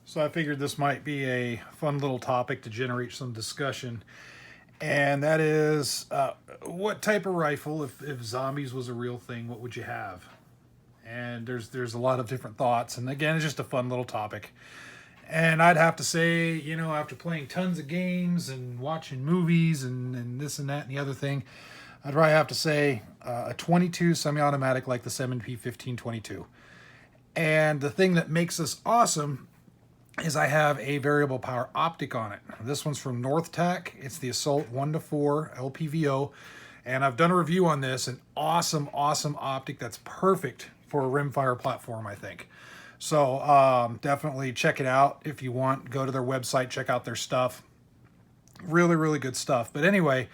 So I figured this might be a fun little topic to generate some discussion. And that is, what type of rifle, if zombies was a real thing, what would you have? And there's a lot of different thoughts. And again, it's just a fun little topic. And I'd have to say, after playing tons of games and watching movies and this and that and the other thing, I'd probably have to say a 22 semi-automatic like the 7P 1522. And the thing that makes this awesome is I have a variable power optic on it. This one's from NorthTac. It's the Assault 1 to 4 LPVO. And I've done a review on this. An awesome, awesome optic that's perfect for a rimfire platform, I think. So definitely check it out if you want. Go to their website, check out their stuff. Really, really good stuff. But anyway,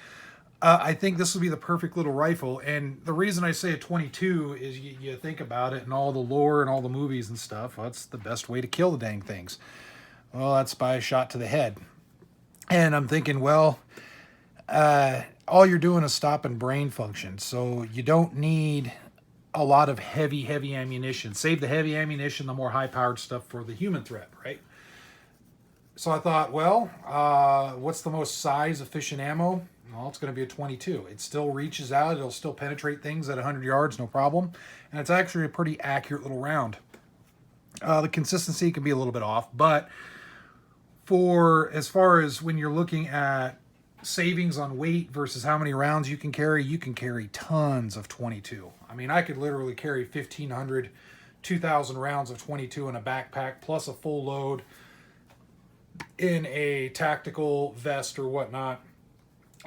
I think this will be the perfect little rifle. And the reason I say a 22 is you think about it and all the lore and all the movies and stuff. Well, that's the best way to kill the dang things. Well, that's by a shot to the head. And I'm thinking, well, all you're doing is stopping brain function. So you don't need a lot of heavy, heavy ammunition. Save the heavy ammunition, the more high-powered stuff for the human threat, right? So I thought, well, what's the most size-efficient ammo? Well, it's going to be a 22. It still reaches out. It'll still penetrate things at 100 yards, no problem. And it's actually a pretty accurate little round. The consistency can be a little bit off, but for as far as when you're looking at savings on weight versus how many rounds you can carry tons of 22. I mean, I could literally carry 1,500, 2,000 rounds of 22 in a backpack, plus a full load in a tactical vest or whatnot,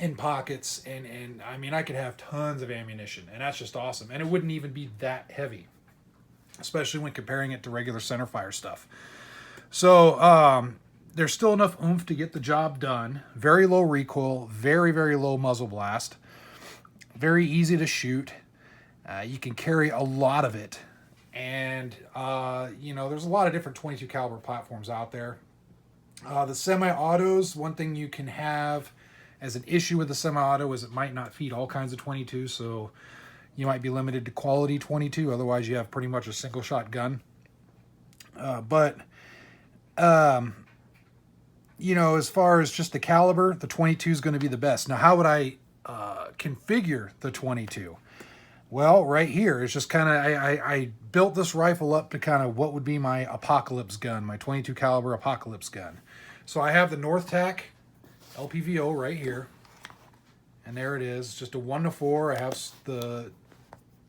in pockets, and I mean, I could have tons of ammunition, and that's just awesome. And it wouldn't even be that heavy, especially when comparing it to regular centerfire stuff. So there's still enough oomph to get the job done. Very low recoil, very, very low muzzle blast, very easy to shoot. You can carry a lot of it, and there's a lot of different 22 caliber platforms out there. The semi-autos, one thing you can have as an issue with the semi-auto is it might not feed all kinds of 22, so you might be limited to quality 22. Otherwise, you have pretty much a single shot gun. But as far as just the caliber, the 22 is going to be the best. Now, how would I configure the 22? Well, right here, it's just kind of, I built this rifle up to kind of what would be my apocalypse gun, my 22 caliber apocalypse gun. So I have the NorthTac LPVO right here, and there it is, just a 1 to 4. I have the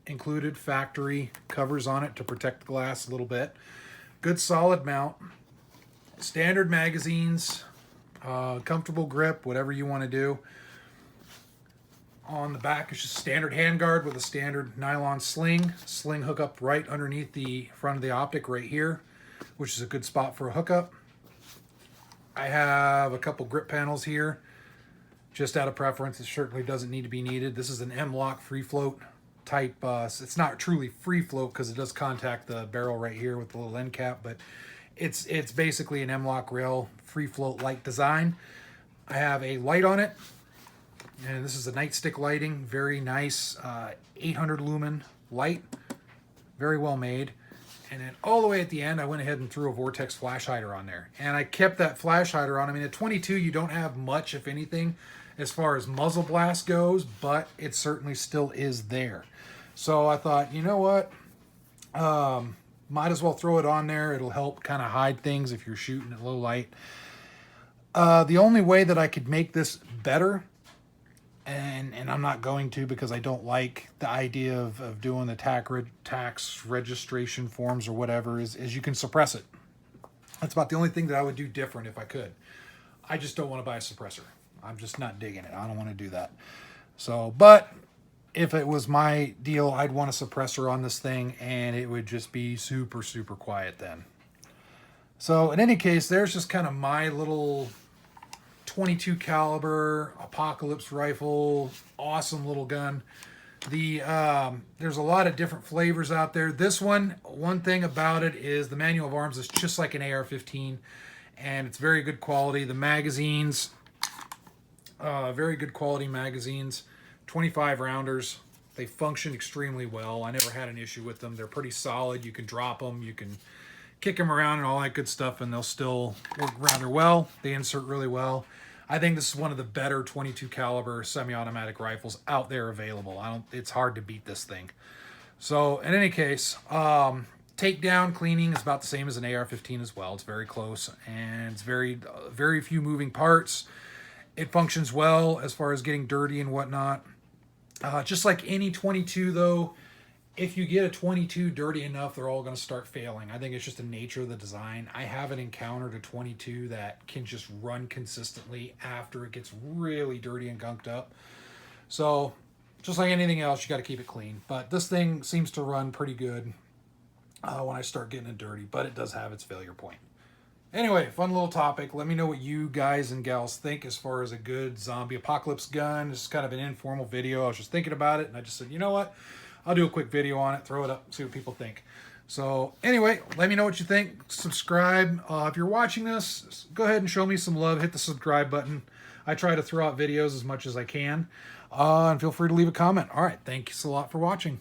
included factory covers on it to protect the glass a little bit. Good solid mount, standard magazines, comfortable grip, whatever you want to do. On the back is just standard handguard with a standard nylon sling hookup right underneath the front of the optic right here, which is a good spot for a hookup. I have a couple grip panels here, just out of preference. It certainly doesn't need to be needed. This is an M-LOK free float type. It's not truly free float because it does contact the barrel right here with the little end cap, but it's basically an M-LOK rail free float light design. I have a light on it, and this is a nightstick lighting. Very nice 800 lumen light, very well made. And then all the way at the end, I went ahead and threw a Vortex flash hider on there. And I kept that flash hider on. I mean, at 22, you don't have much, if anything, as far as muzzle blast goes, but it certainly still is there. So I thought, you know what? Might as well throw it on there. It'll help kind of hide things if you're shooting at low light. The only way that I could make this better, and I'm not going to because I don't like the idea of doing the tax registration forms or whatever, is you can suppress it. That's about the only thing that I would do different if I could. I just don't want to buy a suppressor. I'm just not digging it. I don't want to do that. So, but if it was my deal, I'd want a suppressor on this thing, and it would just be super, super quiet then. So in any case, there's just kind of my little 22 caliber apocalypse rifle, awesome little gun. There's a lot of different flavors out there. This one thing about it is the manual of arms is just like an AR-15, and it's very good quality. The magazines, very good quality magazines, 25 rounders. They function extremely well. I never had an issue with them. They're pretty solid. You can drop them. You can kick them around and all that good stuff, and they'll still work rather well. They insert really well. I think this is one of the better 22 caliber semi-automatic rifles out there available. It's hard to beat this thing. So in any case, takedown cleaning is about the same as an AR-15 as well. It's very close, and it's very few moving parts. It functions well as far as getting dirty and whatnot. Just like any 22 though, if you get a 22 dirty enough, they're all going to start failing. I think it's just the nature of the design. I haven't encountered a 22 that can just run consistently after it gets really dirty and gunked up. So just like anything else, you got to keep it clean. But this thing seems to run pretty good when I start getting it dirty, but it does have its failure point. Anyway, fun little topic. Let me know what you guys and gals think as far as a good zombie apocalypse gun. This is kind of an informal video. I was just thinking about it, and I just said, you know what? I'll do a quick video on it, throw it up, see what people think. So anyway, let me know what you think. Subscribe. If you're watching this, go ahead and show me some love. Hit the subscribe button. I try to throw out videos as much as I can. And feel free to leave a comment. All right, thanks a lot for watching.